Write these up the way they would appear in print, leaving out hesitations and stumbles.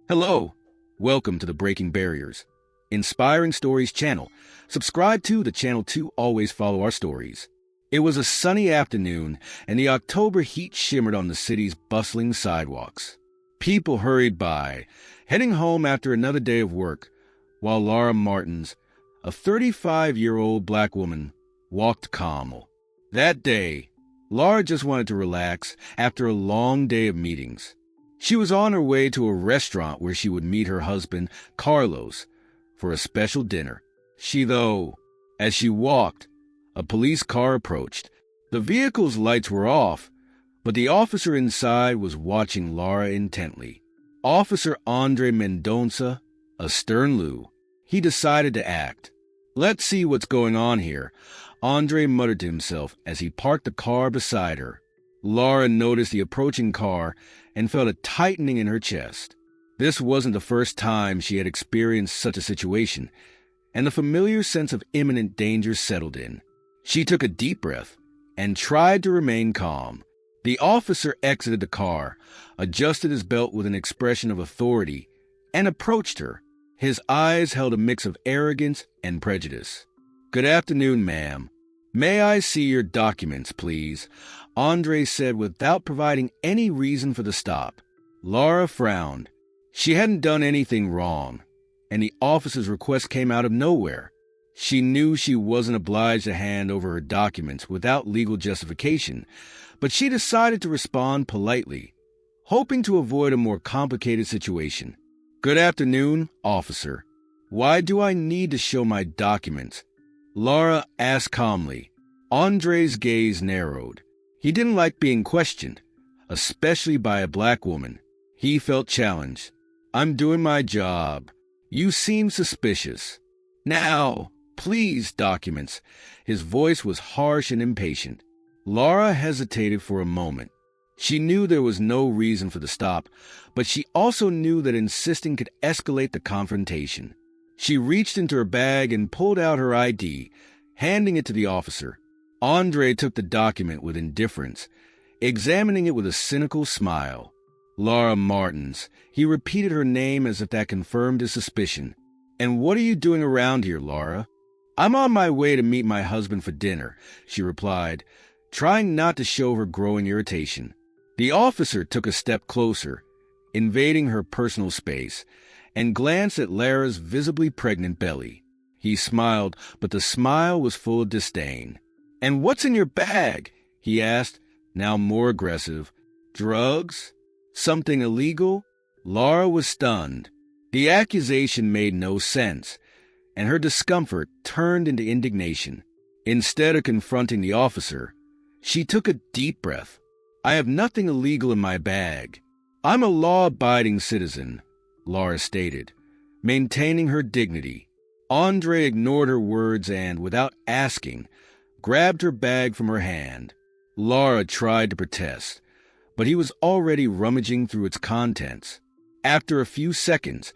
Hello, welcome to the Breaking Barriers, Inspiring Stories channel. Subscribe to the channel to always follow our stories. It was a sunny afternoon, and the October heat shimmered on the city's bustling sidewalks. People hurried by, heading home after another day of work, while Laura Martins, a 35-year-old black woman, walked calm. That day, Laura just wanted to relax after a long day of meetings. She was on her way to a restaurant where she would meet her husband, Carlos, for a special dinner. As she walked, a police car approached. The vehicle's lights were off, but the officer inside was watching Laura intently. Officer Andre Mendonça, a stern Lou. He decided to act. "Let's see what's going on here," Andre muttered to himself as he parked the car beside her. Laura noticed the approaching car and felt a tightening in her chest. This wasn't the first time she had experienced such a situation, and the familiar sense of imminent danger settled in. She took a deep breath and tried to remain calm. The officer exited the car, adjusted his belt with an expression of authority, and approached her. His eyes held a mix of arrogance and prejudice. "Good afternoon, ma'am. May I see your documents, please?" Andre said without providing any reason for the stop. Laura frowned. She hadn't done anything wrong, and the officer's request came out of nowhere. She knew she wasn't obliged to hand over her documents without legal justification, but she decided to respond politely, hoping to avoid a more complicated situation. "Good afternoon, officer. Why do I need to show my documents?" Laura asked calmly. Andre's gaze narrowed. He didn't like being questioned, especially by a black woman. He felt challenged. "I'm doing my job. You seem suspicious. Now, please, documents." His voice was harsh and impatient. Laura hesitated for a moment. She knew there was no reason for the stop, but she also knew that insisting could escalate the confrontation. She reached into her bag and pulled out her ID, handing it to the officer. Andre took the document with indifference, examining it with a cynical smile. "Laura Martins." He repeated her name as if that confirmed his suspicion. "And what are you doing around here, Laura?" "I'm on my way to meet my husband for dinner," she replied, trying not to show her growing irritation. The officer took a step closer, invading her personal space, and glanced at Lara's visibly pregnant belly. He smiled, but the smile was full of disdain. "And what's in your bag?" he asked, now more aggressive. "Drugs? Something illegal?" Laura was stunned. The accusation made no sense, and her discomfort turned into indignation. Instead of confronting the officer, she took a deep breath. "I have nothing illegal in my bag. I'm a law-abiding citizen," Laura stated, maintaining her dignity. Andre ignored her words and, without asking, grabbed her bag from her hand. Laura tried to protest, but he was already rummaging through its contents. After a few seconds,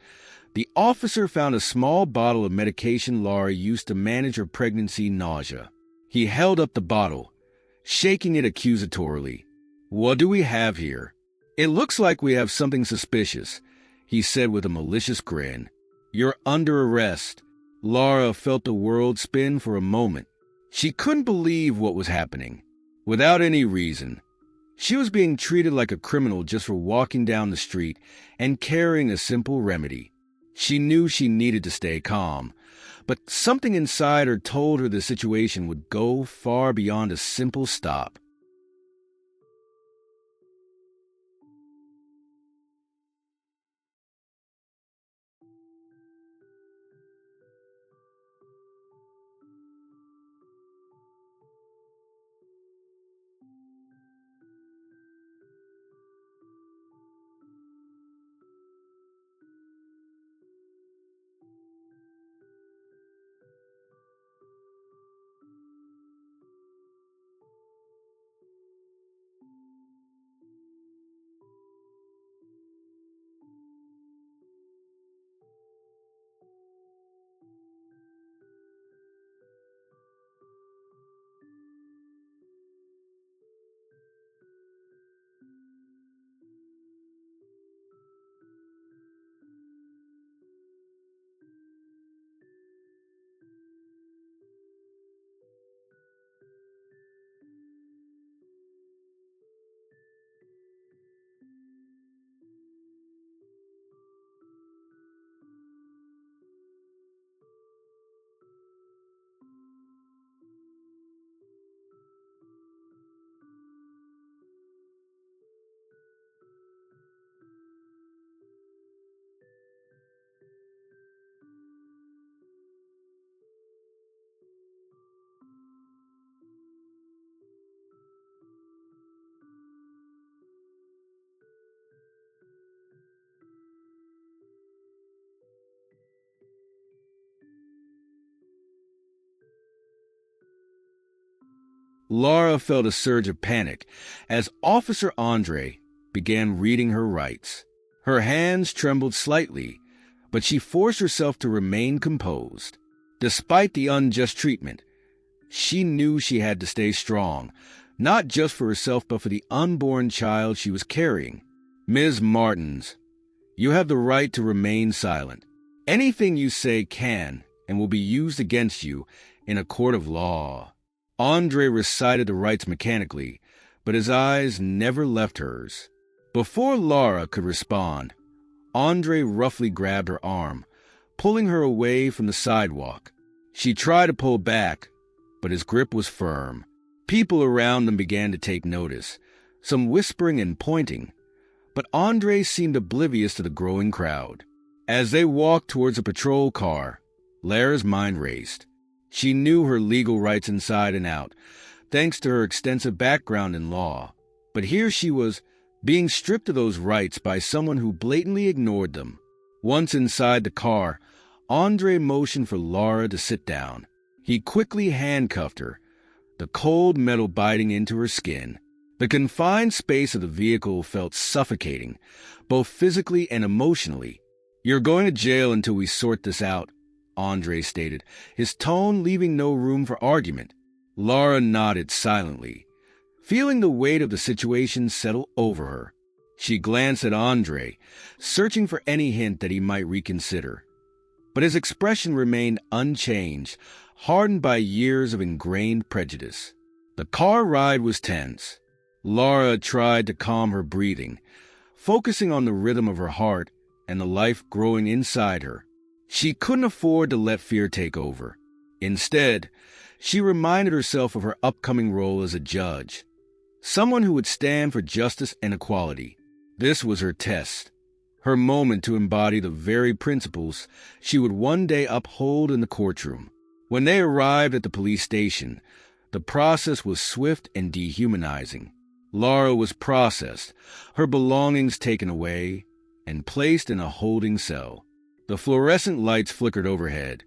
the officer found a small bottle of medication Laura used to manage her pregnancy nausea. He held up the bottle, shaking it accusatorily. "What do we have here?" "It looks like we have something suspicious," he said with a malicious grin. "You're under arrest." Laura felt the world spin for a moment. She couldn't believe what was happening. Without any reason, she was being treated like a criminal just for walking down the street and carrying a simple remedy. She knew she needed to stay calm, but something inside her told her the situation would go far beyond a simple stop. Laura felt a surge of panic as Officer Andre began reading her rights. Her hands trembled slightly, but she forced herself to remain composed. Despite the unjust treatment, she knew she had to stay strong, not just for herself but for the unborn child she was carrying. Ms. Martins, you have the right to remain silent. Anything you say can and will be used against you in a court of law. Andre recited the rights mechanically, but his eyes never left hers. Before Laura could respond, Andre roughly grabbed her arm, pulling her away from the sidewalk. She tried to pull back, but his grip was firm. People around them began to take notice, some whispering and pointing, but Andre seemed oblivious to the growing crowd. As they walked towards a patrol car, Lara's mind raced. She knew her legal rights inside and out, thanks to her extensive background in law. But here she was, being stripped of those rights by someone who blatantly ignored them. Once inside the car, Andre motioned for Laura to sit down. He quickly handcuffed her, the cold metal biting into her skin. The confined space of the vehicle felt suffocating, both physically and emotionally. "You're going to jail until we sort this out," Andre stated, his tone leaving no room for argument. Laura nodded silently, feeling the weight of the situation settle over her. She glanced at Andre, searching for any hint that he might reconsider. But his expression remained unchanged, hardened by years of ingrained prejudice. The car ride was tense. Laura tried to calm her breathing, focusing on the rhythm of her heart and the life growing inside her. She couldn't afford to let fear take over. Instead, she reminded herself of her upcoming role as a judge, someone who would stand for justice and equality. This was her test, her moment to embody the very principles she would one day uphold in the courtroom. When they arrived at the police station, the process was swift and dehumanizing. Laura was processed, her belongings taken away, and placed in a holding cell. The fluorescent lights flickered overhead,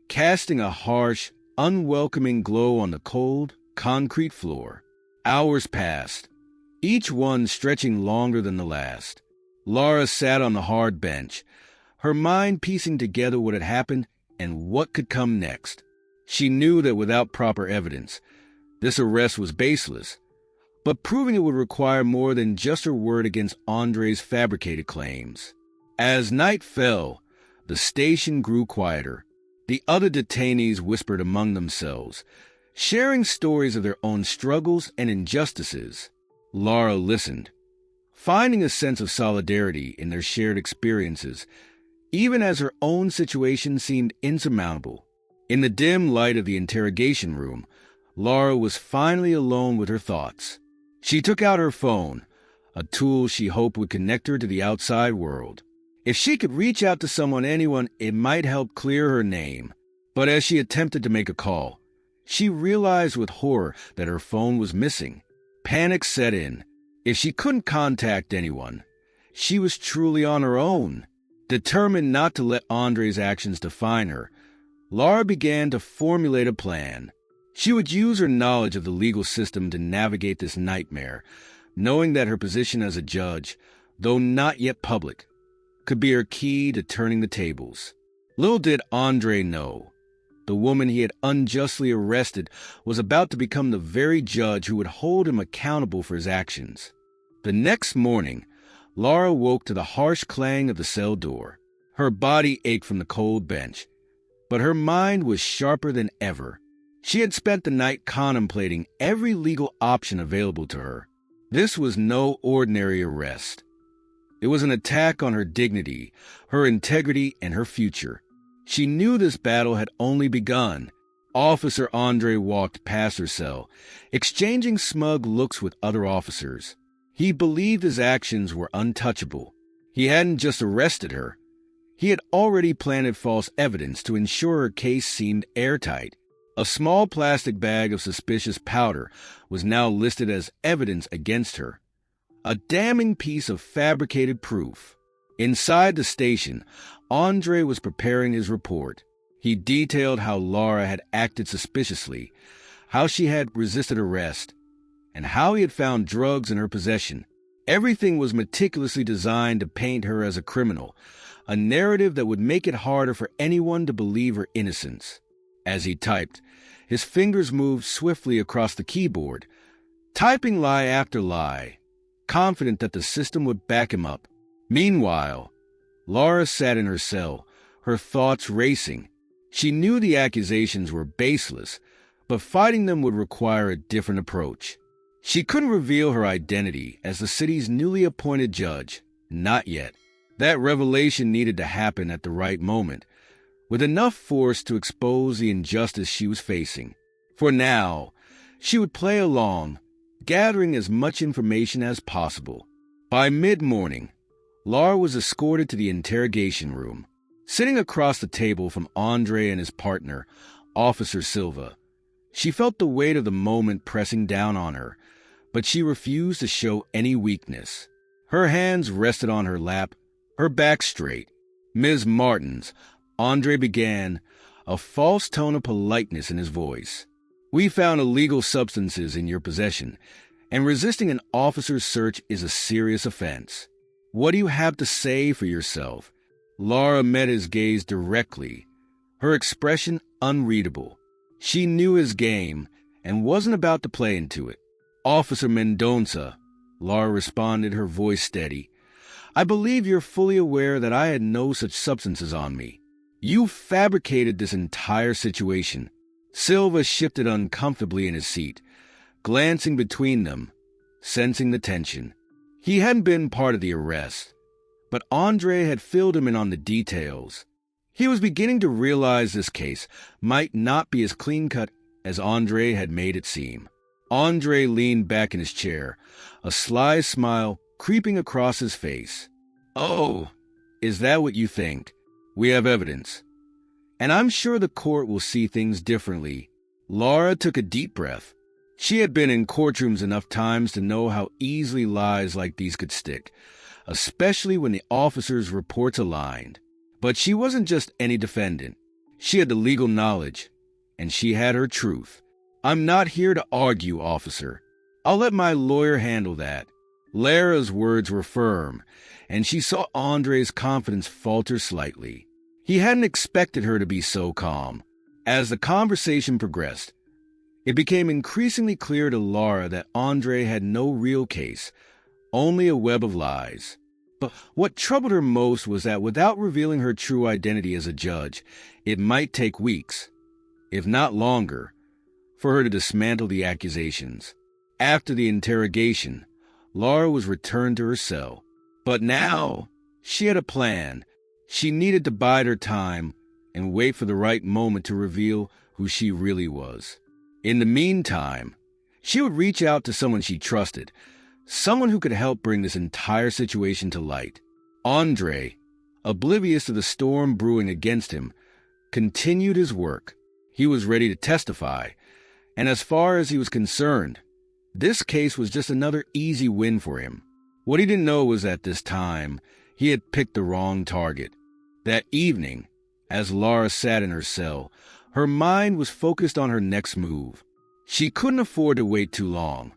casting a harsh, unwelcoming glow on the cold, concrete floor. Hours passed, each one stretching longer than the last. Laura sat on the hard bench, her mind piecing together what had happened and what could come next. She knew that without proper evidence, this arrest was baseless, but proving it would require more than just her word against Andre's fabricated claims. As night fell, the station grew quieter. The other detainees whispered among themselves, sharing stories of their own struggles and injustices. Laura listened, finding a sense of solidarity in their shared experiences, even as her own situation seemed insurmountable. In the dim light of the interrogation room, Laura was finally alone with her thoughts. She took out her phone, a tool she hoped would connect her to the outside world. If she could reach out to anyone, it might help clear her name. But as she attempted to make a call, she realized with horror that her phone was missing. Panic set in. If she couldn't contact anyone, she was truly on her own. Determined not to let Andre's actions define her, Laura began to formulate a plan. She would use her knowledge of the legal system to navigate this nightmare, knowing that her position as a judge, though not yet public, could be her key to turning the tables. Little did Andre know, the woman he had unjustly arrested was about to become the very judge who would hold him accountable for his actions. The next morning, Laura woke to the harsh clang of the cell door. Her body ached from the cold bench, but her mind was sharper than ever. She had spent the night contemplating every legal option available to her. This was no ordinary arrest. It was an attack on her dignity, her integrity, and her future. She knew this battle had only begun. Officer Andre walked past her cell, exchanging smug looks with other officers. He believed his actions were untouchable. He hadn't just arrested her. He had already planted false evidence to ensure her case seemed airtight. A small plastic bag of suspicious powder was now listed as evidence against her, a damning piece of fabricated proof. Inside the station, Andre was preparing his report. He detailed how Laura had acted suspiciously, how she had resisted arrest, and how he had found drugs in her possession. Everything was meticulously designed to paint her as a criminal, a narrative that would make it harder for anyone to believe her innocence. As he typed, his fingers moved swiftly across the keyboard, typing lie after lie, confident that the system would back him up. Meanwhile, Laura sat in her cell, her thoughts racing. She knew the accusations were baseless, but fighting them would require a different approach. She couldn't reveal her identity as the city's newly appointed judge. Not yet. That revelation needed to happen at the right moment, with enough force to expose the injustice she was facing. For now, she would play along, gathering as much information as possible. By mid-morning, Laura was escorted to the interrogation room. Sitting across the table from Andre and his partner, Officer Silva, she felt the weight of the moment pressing down on her, but she refused to show any weakness. Her hands rested on her lap, her back straight. "Ms. Martins," Andre began, a false tone of politeness in his voice. "We found illegal substances in your possession, and resisting an officer's search is a serious offense. What do you have to say for yourself?" Laura met his gaze directly, her expression unreadable. She knew his game and wasn't about to play into it. "Officer Mendonça," Laura responded, her voice steady, "I believe you're fully aware that I had no such substances on me. You fabricated this entire situation." Silva shifted uncomfortably in his seat, glancing between them, sensing the tension. He hadn't been part of the arrest, but Andre had filled him in on the details. He was beginning to realize this case might not be as clean-cut as Andre had made it seem. Andre leaned back in his chair, a sly smile creeping across his face. "Oh, is that what you think? We have evidence. And I'm sure the court will see things differently." Laura took a deep breath. She had been in courtrooms enough times to know how easily lies like these could stick, especially when the officers' reports aligned. But she wasn't just any defendant. She had the legal knowledge, and she had her truth. "I'm not here to argue, officer. I'll let my lawyer handle that." Lara's words were firm, and she saw Andre's confidence falter slightly. He hadn't expected her to be so calm. As the conversation progressed, it became increasingly clear to Laura that Andre had no real case, only a web of lies. But what troubled her most was that without revealing her true identity as a judge, it might take weeks, if not longer, for her to dismantle the accusations. After the interrogation, Laura was returned to her cell. But now, she had a plan. She needed to bide her time and wait for the right moment to reveal who she really was. In the meantime, she would reach out to someone she trusted, someone who could help bring this entire situation to light. Andre, oblivious to the storm brewing against him, continued his work. He was ready to testify, and as far as he was concerned, this case was just another easy win for him. What he didn't know was that this time, he had picked the wrong target. That evening, as Laura sat in her cell, her mind was focused on her next move. She couldn't afford to wait too long.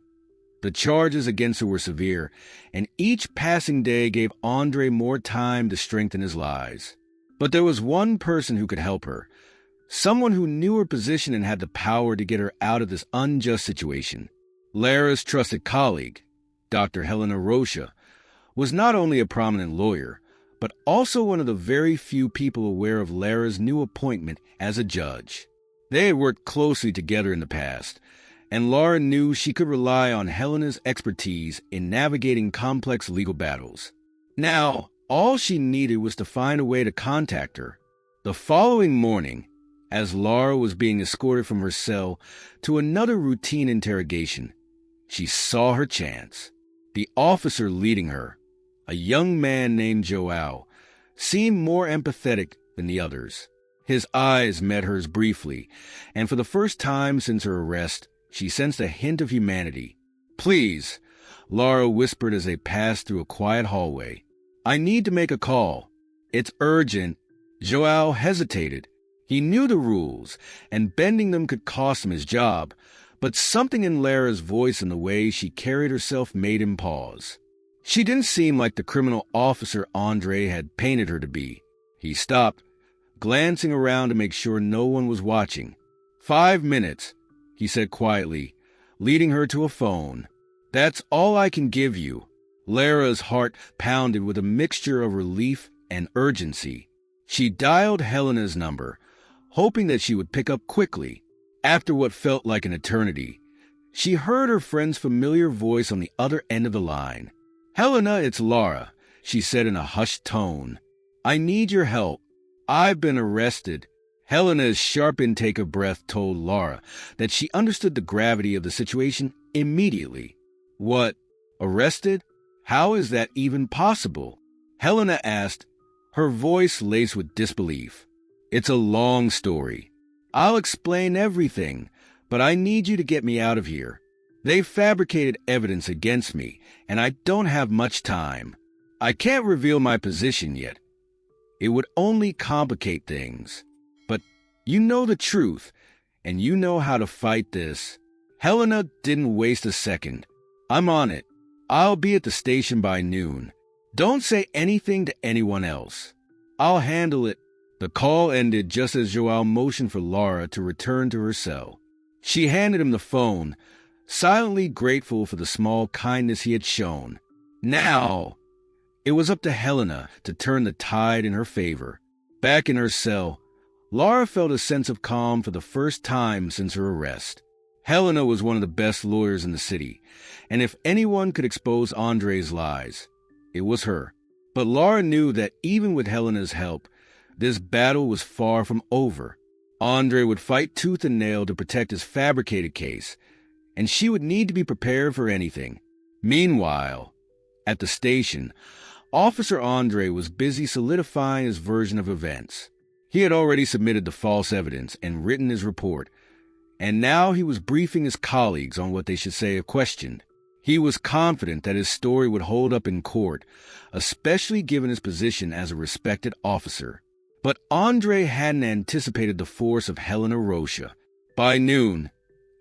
The charges against her were severe, and each passing day gave Andre more time to strengthen his lies. But there was one person who could help her, someone who knew her position and had the power to get her out of this unjust situation. Lara's trusted colleague, Dr. Helena Rocha, was not only a prominent lawyer, but also one of the very few people aware of Lara's new appointment as a judge. They had worked closely together in the past, and Laura knew she could rely on Helena's expertise in navigating complex legal battles. Now, all she needed was to find a way to contact her. The following morning, as Laura was being escorted from her cell to another routine interrogation, she saw her chance. The officer leading her, a young man named João, seemed more empathetic than the others. His eyes met hers briefly, and for the first time since her arrest, she sensed a hint of humanity. "Please," Laura whispered as they passed through a quiet hallway. "I need to make a call. It's urgent." João hesitated. He knew the rules, and bending them could cost him his job, but something in Lara's voice and the way she carried herself made him pause. She didn't seem like the criminal officer Andre had painted her to be. He stopped, glancing around to make sure no one was watching. 5 minutes, he said quietly, leading her to a phone. That's all I can give you. Lara's heart pounded with a mixture of relief and urgency. She dialed Helena's number, hoping that she would pick up quickly. After what felt like an eternity, she heard her friend's familiar voice on the other end of the line. "Helena, it's Lara," she said in a hushed tone. "I need your help. I've been arrested." Helena's sharp intake of breath told Lara that she understood the gravity of the situation immediately. "What? Arrested? How is that even possible?" Helena asked, her voice laced with disbelief. "It's a long story. I'll explain everything, but I need you to get me out of here. They've fabricated evidence against me, and I don't have much time. I can't reveal my position yet. It would only complicate things. But you know the truth, and you know how to fight this." Helena didn't waste a second. "I'm on it. I'll be at the station by noon. Don't say anything to anyone else. I'll handle it." The call ended just as Joao motioned for Lara to return to her cell. She handed him the phone, silently grateful for the small kindness he had shown. Now, it was up to Helena to turn the tide in her favor. Back in her cell, Lara felt a sense of calm for the first time since her arrest. Helena was one of the best lawyers in the city, and if anyone could expose Andre's lies, it was her. But Lara knew that even with Helena's help, this battle was far from over. Andre would fight tooth and nail to protect his fabricated case, and she would need to be prepared for anything. Meanwhile, at the station, Officer Andre was busy solidifying his version of events. He had already submitted the false evidence and written his report, and now he was briefing his colleagues on what they should say if questioned. He was confident that his story would hold up in court, especially given his position as a respected officer. But Andre hadn't anticipated the force of Helena Rocha. By noon,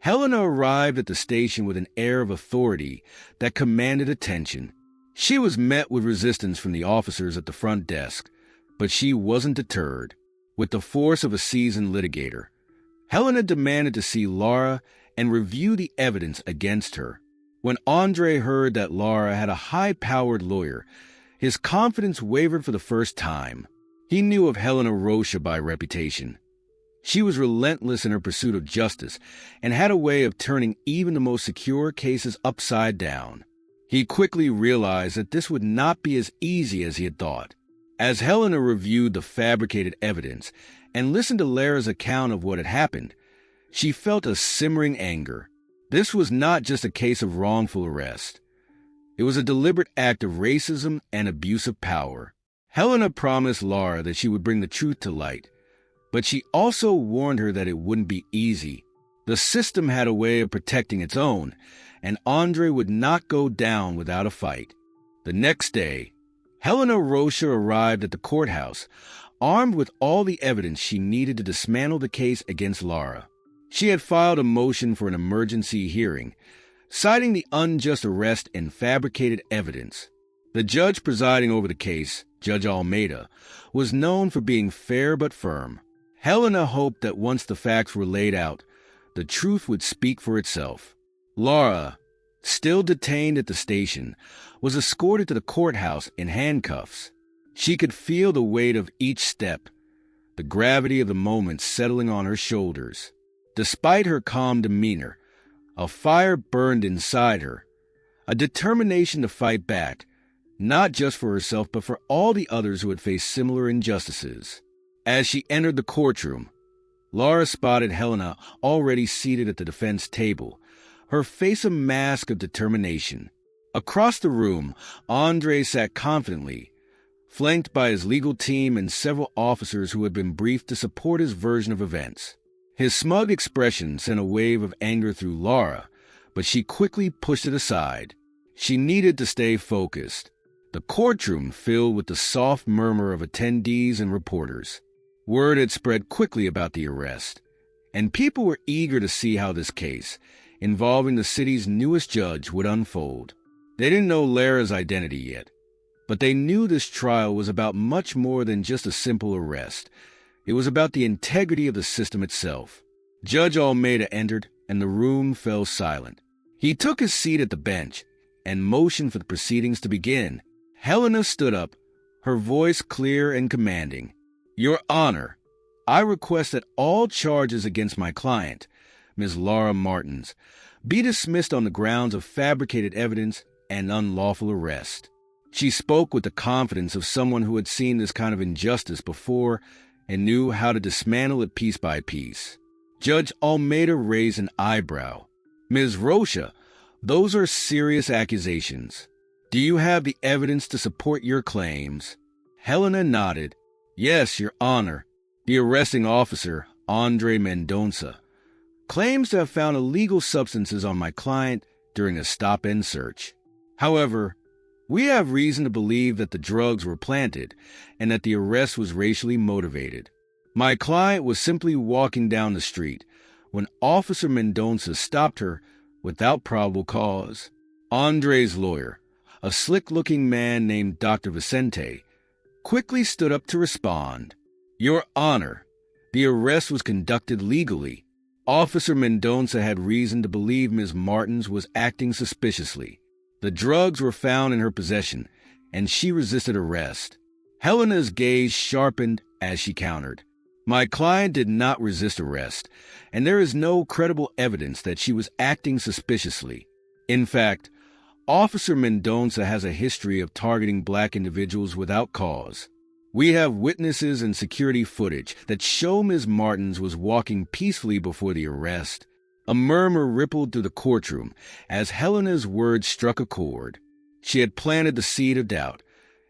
Helena arrived at the station with an air of authority that commanded attention. She was met with resistance from the officers at the front desk, but she wasn't deterred. With the force of a seasoned litigator, Helena demanded to see Lara and review the evidence against her. When Andre heard that Lara had a high-powered lawyer, his confidence wavered for the first time. He knew of Helena Rocha by reputation. She was relentless in her pursuit of justice and had a way of turning even the most secure cases upside down. He quickly realized that this would not be as easy as he had thought. As Helena reviewed the fabricated evidence and listened to Lara's account of what had happened, she felt a simmering anger. This was not just a case of wrongful arrest. It was a deliberate act of racism and abuse of power. Helena promised Lara that she would bring the truth to light, but she also warned her that it wouldn't be easy. The system had a way of protecting its own, and Andre would not go down without a fight. The next day, Helena Rocha arrived at the courthouse, armed with all the evidence she needed to dismantle the case against Lara. She had filed a motion for an emergency hearing, citing the unjust arrest and fabricated evidence. The judge presiding over the case, Judge Almeida, was known for being fair but firm. Helena hoped that once the facts were laid out, the truth would speak for itself. Lara, still detained at the station, was escorted to the courthouse in handcuffs. She could feel the weight of each step, the gravity of the moment settling on her shoulders. Despite her calm demeanor, a fire burned inside her, a determination to fight back, not just for herself but for all the others who had faced similar injustices. As she entered the courtroom, Lara spotted Helena already seated at the defense table, her face a mask of determination. Across the room, Andre sat confidently, flanked by his legal team and several officers who had been briefed to support his version of events. His smug expression sent a wave of anger through Lara, but she quickly pushed it aside. She needed to stay focused. The courtroom filled with the soft murmur of attendees and reporters. Word had spread quickly about the arrest, and people were eager to see how this case, involving the city's newest judge would unfold. They didn't know Lara's identity yet, but they knew this trial was about much more than just a simple arrest. It was about the integrity of the system itself. Judge Almeida entered, and the room fell silent. He took his seat at the bench and motioned for the proceedings to begin. Helena stood up, her voice clear and commanding. "Your Honor, I request that all charges against my client, Ms. Laura Martins, be dismissed on the grounds of fabricated evidence and unlawful arrest." She spoke with the confidence of someone who had seen this kind of injustice before and knew how to dismantle it piece by piece. Judge Almeida raised an eyebrow. "Ms. Rocha, those are serious accusations. Do you have the evidence to support your claims?" Helena nodded. "Yes, Your Honor. The arresting officer, Andre Mendonça, claims to have found illegal substances on my client during a stop-and search. However, we have reason to believe that the drugs were planted and that the arrest was racially motivated. My client was simply walking down the street when Officer Mendonça stopped her without probable cause." Andre's lawyer, a slick-looking man named Dr. Vicente, quickly stood up to respond. "Your Honor, the arrest was conducted legally. Officer Mendonça had reason to believe Ms. Martins was acting suspiciously. The drugs were found in her possession, and she resisted arrest." Helena's gaze sharpened as she countered. "My client did not resist arrest, and there is no credible evidence that she was acting suspiciously. In fact, Officer Mendonça has a history of targeting black individuals without cause. We have witnesses and security footage that show Ms. Martins was walking peacefully before the arrest." A murmur rippled through the courtroom as Helena's words struck a chord. She had planted the seed of doubt,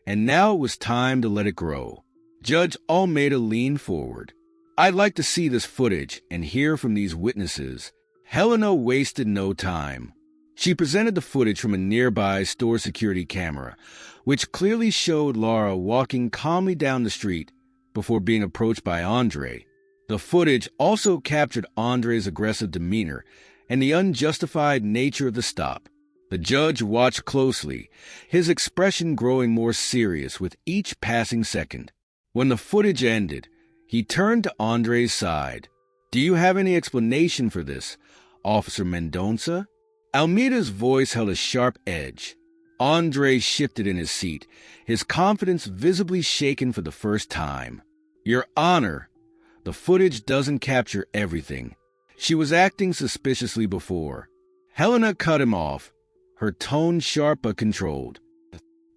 and now it was time to let it grow. Judge Almeida leaned forward. "I'd like to see this footage and hear from these witnesses." Helena wasted no time. She presented the footage from a nearby store security camera, which clearly showed Laura walking calmly down the street before being approached by Andre. The footage also captured Andre's aggressive demeanor and the unjustified nature of the stop. The judge watched closely, his expression growing more serious with each passing second. When the footage ended, he turned to Andre's side. "Do you have any explanation for this, Officer Mendonça?" Almeida's voice held a sharp edge. Andre shifted in his seat, his confidence visibly shaken for the first time. "Your Honor, the footage doesn't capture everything. She was acting suspiciously before." Helena cut him off, her tone sharp but controlled.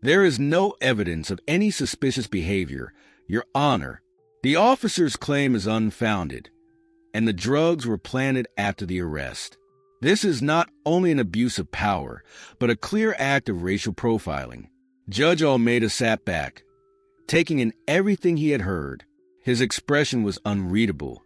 "There is no evidence of any suspicious behavior, Your Honor. The officer's claim is unfounded, and the drugs were planted after the arrest. This is not only an abuse of power, but a clear act of racial profiling." Judge Almeida sat back, taking in everything he had heard. His expression was unreadable,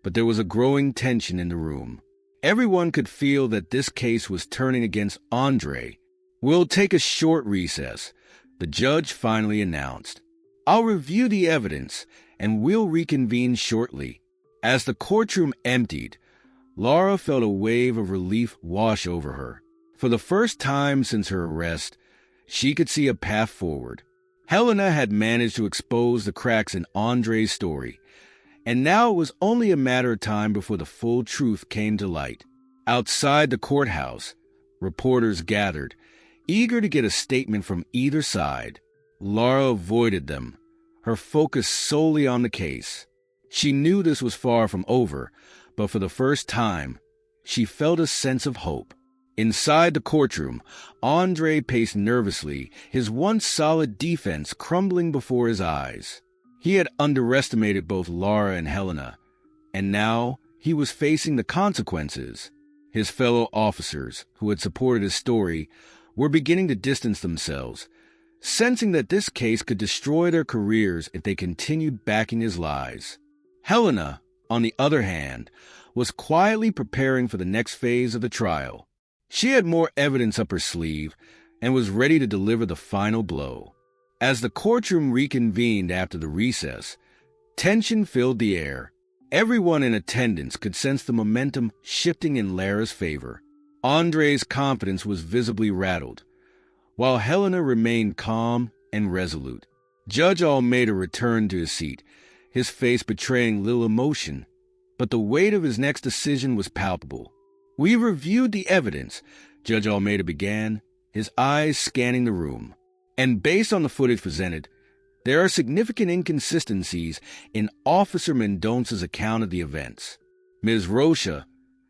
but there was a growing tension in the room. Everyone could feel that this case was turning against Andre. "We'll take a short recess," the judge finally announced. "I'll review the evidence, and we'll reconvene shortly." As the courtroom emptied, Laura felt a wave of relief wash over her. For the first time since her arrest, she could see a path forward. Helena had managed to expose the cracks in Andre's story, and now it was only a matter of time before the full truth came to light. Outside the courthouse, reporters gathered, eager to get a statement from either side. Laura avoided them, her focus solely on the case. She knew this was far from over, but for the first time, she felt a sense of hope. Inside the courtroom, Andre paced nervously, his once solid defense crumbling before his eyes. He had underestimated both Laura and Helena, and now he was facing the consequences. His fellow officers, who had supported his story, were beginning to distance themselves, sensing that this case could destroy their careers if they continued backing his lies. Helena, on the other hand, was quietly preparing for the next phase of the trial. She had more evidence up her sleeve and was ready to deliver the final blow. As the courtroom reconvened after the recess, tension filled the air. Everyone in attendance could sense the momentum shifting in Lara's favor. Andre's confidence was visibly rattled, while Helena remained calm and resolute. Judge Almeida returned to his seat, his face betraying little emotion, but the weight of his next decision was palpable. "We've reviewed the evidence," Judge Almeida began, his eyes scanning the room. "And based on the footage presented, there are significant inconsistencies in Officer Mendonca's account of the events. Ms. Rocha,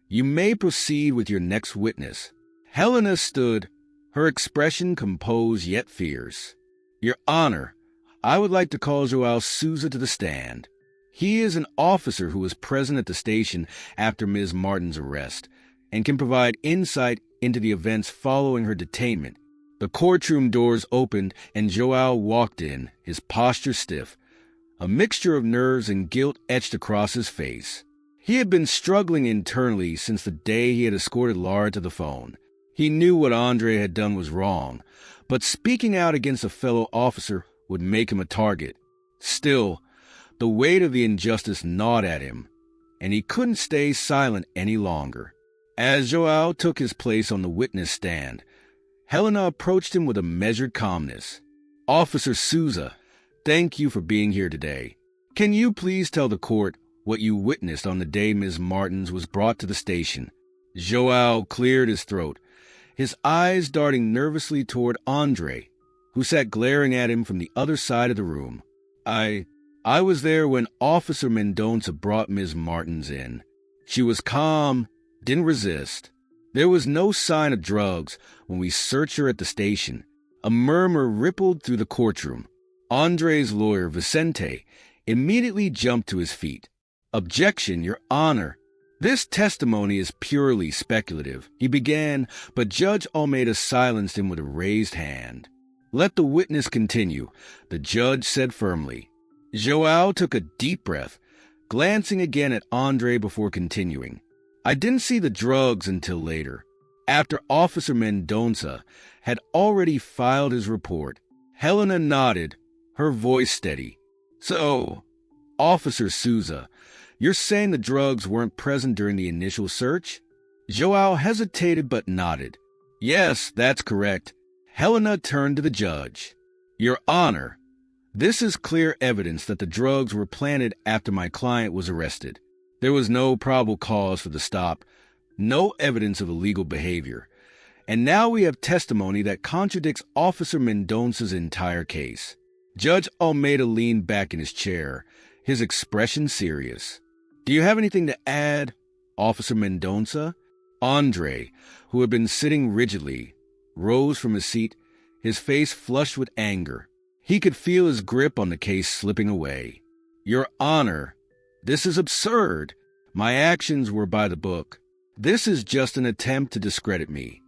you may proceed with your next witness." Helena stood, her expression composed yet fierce. "Your Honor, I would like to call Joao Souza to the stand. He is an officer who was present at the station after Ms. Martin's arrest and can provide insight into the events following her detainment." The courtroom doors opened and Joao walked in, his posture stiff, a mixture of nerves and guilt etched across his face. He had been struggling internally since the day he had escorted Lara to the phone. He knew what Andre had done was wrong, but speaking out against a fellow officer would make him a target. Still, the weight of the injustice gnawed at him, and he couldn't stay silent any longer. As Joao took his place on the witness stand, Helena approached him with a measured calmness. "Officer Souza, thank you for being here today. Can you please tell the court what you witnessed on the day Ms. Martins was brought to the station?" Joao cleared his throat, his eyes darting nervously toward Andre, who sat glaring at him from the other side of the room. I was there when Officer Mendonca brought Ms. Martins in. She was calm, didn't resist. There was no sign of drugs when we searched her at the station." A murmur rippled through the courtroom. Andre's lawyer, Vicente, immediately jumped to his feet. "Objection, Your Honor. This testimony is purely speculative," he began, but Judge Almeida silenced him with a raised hand. "Let the witness continue," the judge said firmly. Joao took a deep breath, glancing again at Andre before continuing. "I didn't see the drugs until later, after Officer Mendonca had already filed his report." Helena nodded, her voice steady. "So, Officer Souza, you're saying the drugs weren't present during the initial search?" Joao hesitated but nodded. "Yes, that's correct." Helena turned to the judge. "Your Honor, this is clear evidence that the drugs were planted after my client was arrested. There was no probable cause for the stop, no evidence of illegal behavior, and now we have testimony that contradicts Officer Mendonca's entire case." Judge Almeida leaned back in his chair, his expression serious. "Do you have anything to add, Officer Mendonca?" Andre, who had been sitting rigidly, rose from his seat, his face flushed with anger. He could feel his grip on the case slipping away. "Your Honor, this is absurd. My actions were by the book. This is just an attempt to discredit me."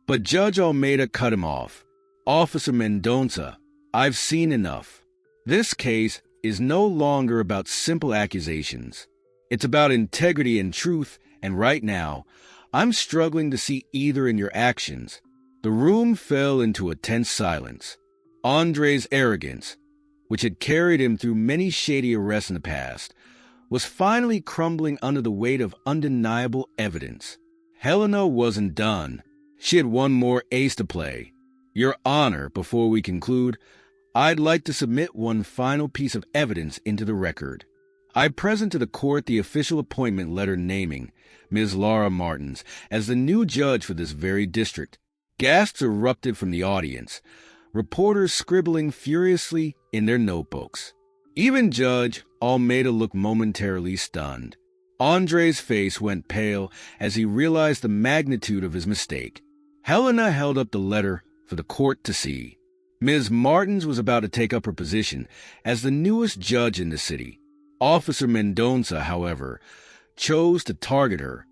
But Judge Almeida cut him off. "Officer Mendonca, I've seen enough. This case is no longer about simple accusations. It's about integrity and truth, and right now, I'm struggling to see either in your actions." The room fell into a tense silence. Andre's arrogance, which had carried him through many shady arrests in the past, was finally crumbling under the weight of undeniable evidence. Helena wasn't done. She had one more ace to play. "Your Honor, before we conclude, I'd like to submit one final piece of evidence into the record. I present to the court the official appointment letter naming Ms. Lara Martins as the new judge for this very district." Gasps erupted from the audience, reporters scribbling furiously in their notebooks. Even Judge Almeida looked momentarily stunned. Andre's face went pale as he realized the magnitude of his mistake. Helena held up the letter for the court to see. Ms. Martins was about to take up her position as the newest judge in the city. Officer Mendonca, however, chose to target her,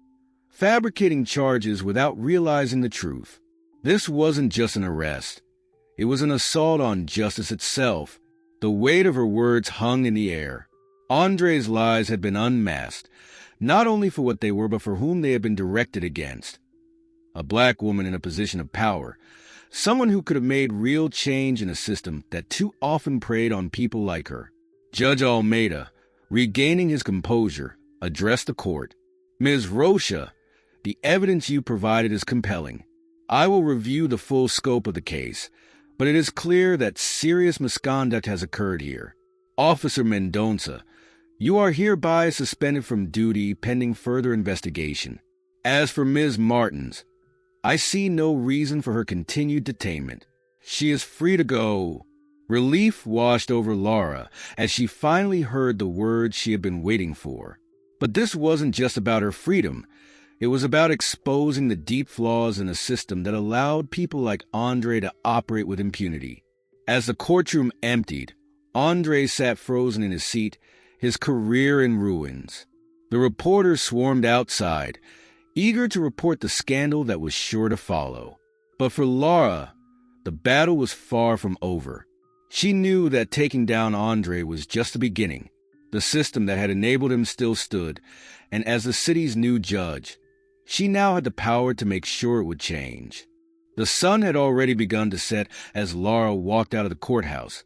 fabricating charges without realizing the truth. This wasn't just an arrest. It was an assault on justice itself. The weight of her words hung in the air. Andre's lies had been unmasked, not only for what they were, but for whom they had been directed against. A black woman in a position of power, someone who could have made real change in a system that too often preyed on people like her. Judge Almeida, regaining his composure, addressed the court. "Ms. Rocha, The evidence you provided is compelling. I will review the full scope of the case, but it is clear that serious misconduct has occurred here. Officer Mendonça, you are hereby suspended from duty pending further investigation. As for Ms. Martins, I see no reason for her continued detainment. She is free to go. Relief washed over Laura as she finally heard the words she had been waiting for. But this wasn't just about her freedom. It was about exposing the deep flaws in a system that allowed people like Andre to operate with impunity. As the courtroom emptied, Andre sat frozen in his seat, his career in ruins. The reporters swarmed outside, eager to report the scandal that was sure to follow. But for Laura, the battle was far from over. She knew that taking down Andre was just the beginning. The system that had enabled him still stood, and as the city's new judge, she now had the power to make sure it would change. The sun had already begun to set as Laura walked out of the courthouse,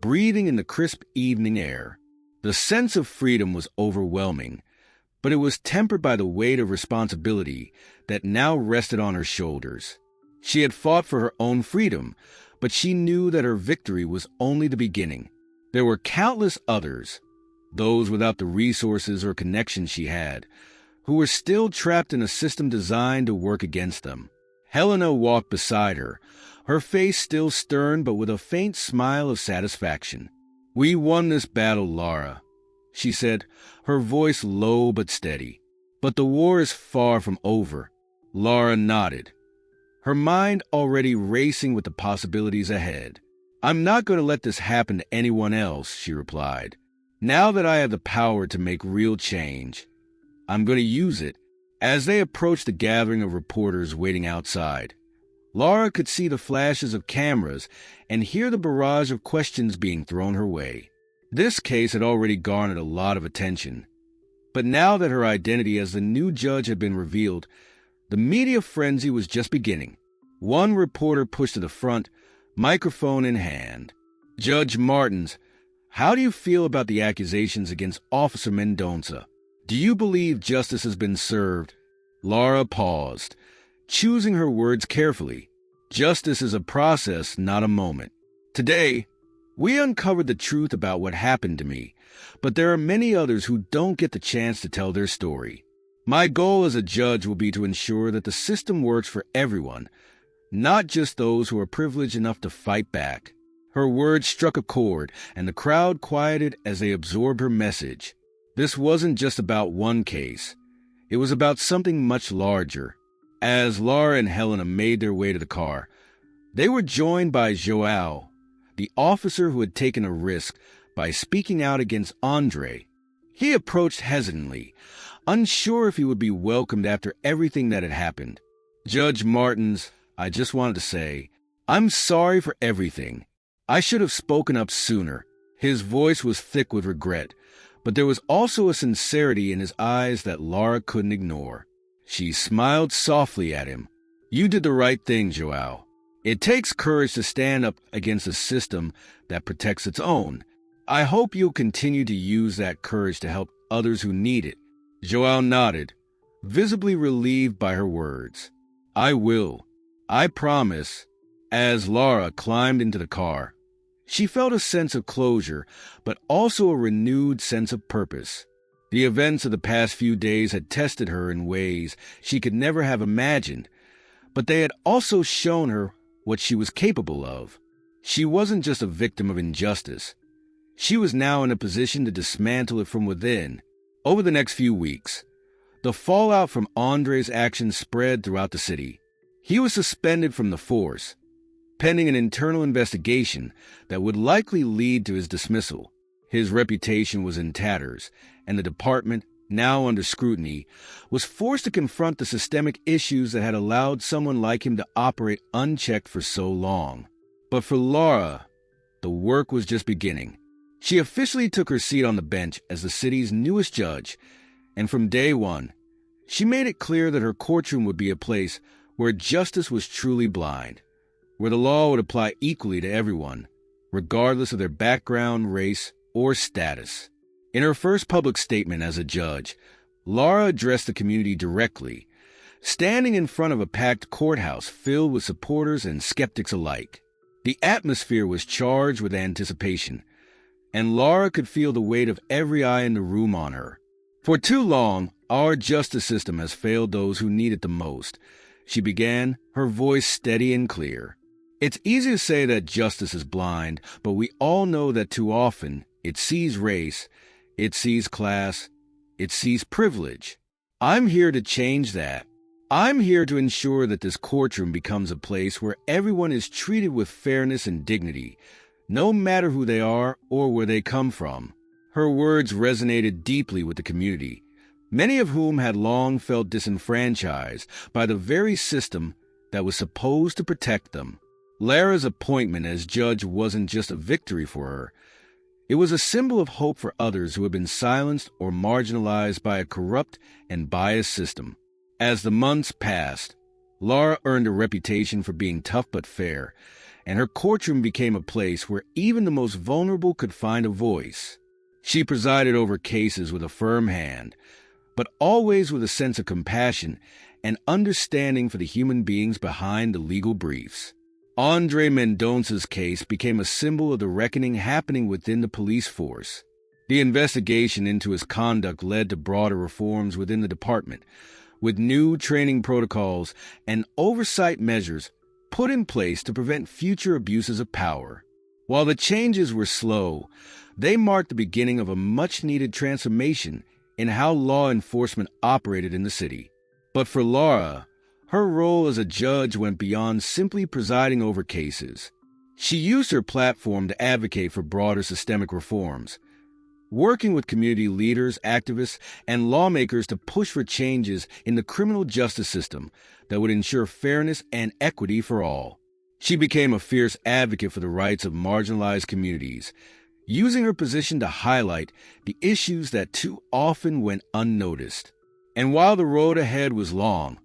breathing in the crisp evening air. The sense of freedom was overwhelming, but it was tempered by the weight of responsibility that now rested on her shoulders. She had fought for her own freedom, but she knew that her victory was only the beginning. There were countless others, those without the resources or connections she had, who were still trapped in a system designed to work against them. Helena walked beside her, her face still stern but with a faint smile of satisfaction. "We won this battle, Laura," she said, her voice low but steady. "But the war is far from over." Laura nodded, her mind already racing with the possibilities ahead. "I'm not going to let this happen to anyone else," she replied. "Now that I have the power to make real change, I'm going to use it." As they approached the gathering of reporters waiting outside, Laura could see the flashes of cameras and hear the barrage of questions being thrown her way. This case had already garnered a lot of attention. But now that her identity as the new judge had been revealed, the media frenzy was just beginning. One reporter pushed to the front, microphone in hand. "Judge Martins, how do you feel about the accusations against Officer Mendonça? Do you believe justice has been served?" Laura paused, choosing her words carefully. Justice is a process, not a moment. "Today, we uncovered the truth about what happened to me, but there are many others who don't get the chance to tell their story. My goal as a judge will be to ensure that the system works for everyone, not just those who are privileged enough to fight back." Her words struck a chord, and the crowd quieted as they absorbed her message. This wasn't just about one case. It was about something much larger. As Laura and Helena made their way to the car, they were joined by João, the officer who had taken a risk by speaking out against Andre. He approached hesitantly, unsure if he would be welcomed after everything that had happened. "Judge Martins, I just wanted to say, I'm sorry for everything. I should have spoken up sooner." His voice was thick with regret, but there was also a sincerity in his eyes that Laura couldn't ignore. She smiled softly at him. "You did the right thing, João. It takes courage to stand up against a system that protects its own. I hope you'll continue to use that courage to help others who need it." João nodded, visibly relieved by her words. "I will. I promise." As Laura climbed into the car, she felt a sense of closure, but also a renewed sense of purpose. The events of the past few days had tested her in ways she could never have imagined, but they had also shown her what she was capable of. She wasn't just a victim of injustice. She was now in a position to dismantle it from within. Over the next few weeks, the fallout from Andre's actions spread throughout the city. He was suspended from the force, pending an internal investigation that would likely lead to his dismissal. His reputation was in tatters, and the department, now under scrutiny, was forced to confront the systemic issues that had allowed someone like him to operate unchecked for so long. But for Laura, the work was just beginning. She officially took her seat on the bench as the city's newest judge, and from day one, she made it clear that her courtroom would be a place where justice was truly blind, where the law would apply equally to everyone, regardless of their background, race, or status. In her first public statement as a judge, Laura addressed the community directly, standing in front of a packed courthouse filled with supporters and skeptics alike. The atmosphere was charged with anticipation, and Laura could feel the weight of every eye in the room on her. For too long, our justice system has failed those who need it the most, she began, her voice steady and clear. It's easy to say that justice is blind, but we all know that too often it sees race, it sees class, it sees privilege. I'm here to change that. I'm here to ensure that this courtroom becomes a place where everyone is treated with fairness and dignity, no matter who they are or where they come from. Her words resonated deeply with the community, many of whom had long felt disenfranchised by the very system that was supposed to protect them. Lara's appointment as judge wasn't just a victory for her. It was a symbol of hope for others who had been silenced or marginalized by a corrupt and biased system. As the months passed, Lara earned a reputation for being tough but fair, and her courtroom became a place where even the most vulnerable could find a voice. She presided over cases with a firm hand, but always with a sense of compassion and understanding for the human beings behind the legal briefs. Andre Mendonca's case became a symbol of the reckoning happening within the police force. The investigation into his conduct led to broader reforms within the department, with new training protocols and oversight measures put in place to prevent future abuses of power. While the changes were slow, they marked the beginning of a much-needed transformation in how law enforcement operated in the city. But for Lara, her role as a judge went beyond simply presiding over cases. She used her platform to advocate for broader systemic reforms, working with community leaders, activists, and lawmakers to push for changes in the criminal justice system that would ensure fairness and equity for all. She became a fierce advocate for the rights of marginalized communities, using her position to highlight the issues that too often went unnoticed. And while the road ahead was long,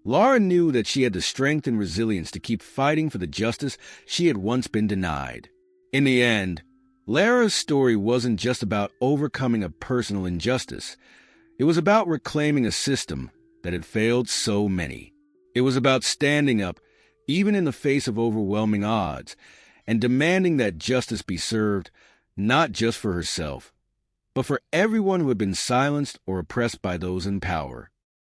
Lara knew that she had the strength and resilience to keep fighting for the justice she had once been denied. In the end, Lara's story wasn't just about overcoming a personal injustice. It was about reclaiming a system that had failed so many. It was about standing up, even in the face of overwhelming odds, and demanding that justice be served not just for herself, but for everyone who had been silenced or oppressed by those in power.